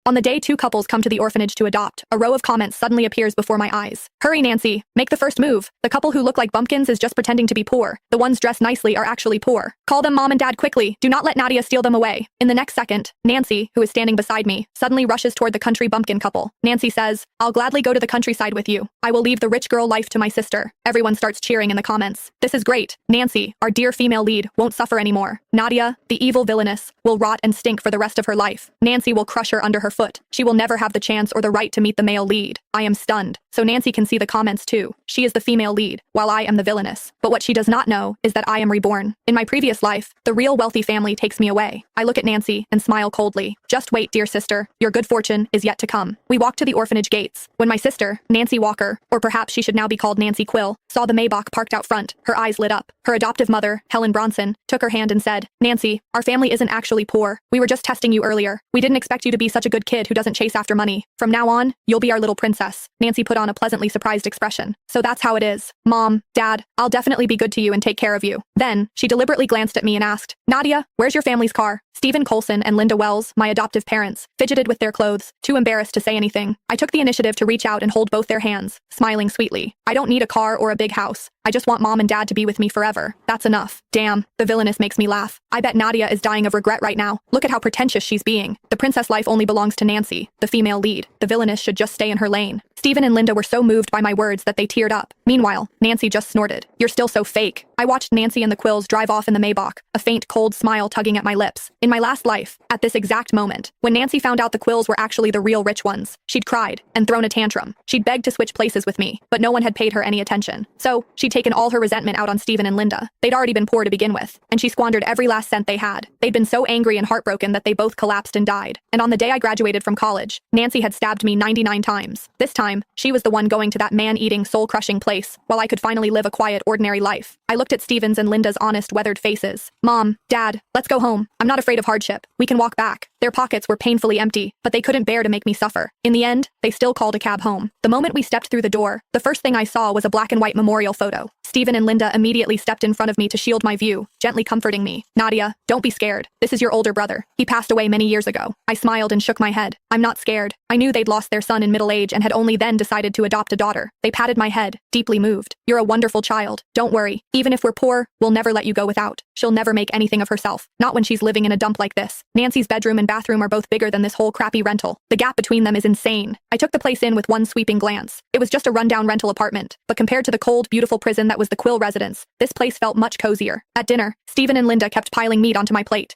On the day two couples come to the orphanage to adopt, a row of comments suddenly appears before my eyes. Hurry, Nancy. Make the first move. The couple who look like bumpkins is just pretending to be poor. The ones dressed nicely are actually poor. Call them mom and dad quickly. Do not let Nadia steal them away. In the next second, Nancy, who is standing beside me, suddenly rushes toward the country bumpkin couple. Nancy says, I'll gladly go to the countryside with you. I will leave the rich girl life to my sister. Everyone starts cheering in the comments. This is great. Nancy, our dear female lead, won't suffer anymore. Nadia, the evil villainess, will rot and stink for the rest of her life. Nancy will crush her under her foot. She will never have the chance or the right to meet the male lead. I am stunned. So Nancy can see the comments too. She is the female lead, while I am the villainess. But what she does not know is that I am reborn. In my previous life, the real wealthy family takes me away. I look at Nancy and smile coldly. Just wait, dear sister. Your good fortune is yet to come. We walk to the orphanage gates. When my sister, Nancy Walker, or perhaps she should now be called Nancy Quill, saw the Maybach parked out front, her eyes lit up. Her adoptive mother, Helen Bronson, took her hand and said, Nancy, our family isn't actually poor. We were just testing you earlier. We didn't expect you to be such a good kid who doesn't chase after money. From now on, you'll be our little princess. Nancy put on a pleasantly surprised expression. So that's how it is. Mom, Dad, I'll definitely be good to you and take care of you. Then, she deliberately glanced at me and asked, Nadia, where's your family's car? Stephen Colson and Linda Wells, my adoptive parents, fidgeted with their clothes, too embarrassed to say anything. I took the initiative to reach out and hold both their hands, smiling sweetly. I don't need a car or a big house. I just want mom and dad to be with me forever. That's enough. Damn, the villainess makes me laugh. I bet Nadia is dying of regret right now. Look at how pretentious she's being. The princess life only belongs to Nancy, the female lead. The villainess should just stay in her lane. Stephen and Linda were so moved by my words that they teared up. Meanwhile, Nancy just snorted. You're still so fake. I watched Nancy and the Quills drive off in the Maybach, a faint, cold smile tugging at my lips. In my last life, at this exact moment, when Nancy found out the Quills were actually the real rich ones, she'd cried and thrown a tantrum. She'd begged to switch places with me, but no one had paid her any attention. So, she'd taken all her resentment out on Stephen and Linda. They'd already been poor to begin with, and she squandered every last cent they had. They'd been so angry and heartbroken that they both collapsed and died. And on the day I graduated from college, Nancy had stabbed me 99 times. This time, she was the one going to that man-eating, soul-crushing place, while I could finally live a quiet, ordinary life. I looked at Stephen's and Linda's honest, weathered faces. Mom, Dad, let's go home. I'm not afraid of hardship. We can walk back. Their pockets were painfully empty, but they couldn't bear to make me suffer. In the end, they still called a cab home. The moment we stepped through the door, the first thing I saw was a black and white memorial photo. Stephen and Linda immediately stepped in front of me to shield my view, gently comforting me. Nadia, don't be scared. This is your older brother. He passed away many years ago. I smiled and shook my head. I'm not scared. I knew they'd lost their son in middle age and had only then decided to adopt a daughter. They patted my head, deeply moved. You're a wonderful child. Don't worry. Even if we're poor, we'll never let you go without. She'll never make anything of herself. Not when she's living in a dump like this. Nancy's bedroom and bathroom are both bigger than this whole crappy rental. The gap between them is insane. I took the place in with one sweeping glance. It was just a rundown rental apartment, but compared to the cold, beautiful prison that was the Quill residence, this place felt much cozier. At dinner, Stephen and Linda kept piling meat onto my plate.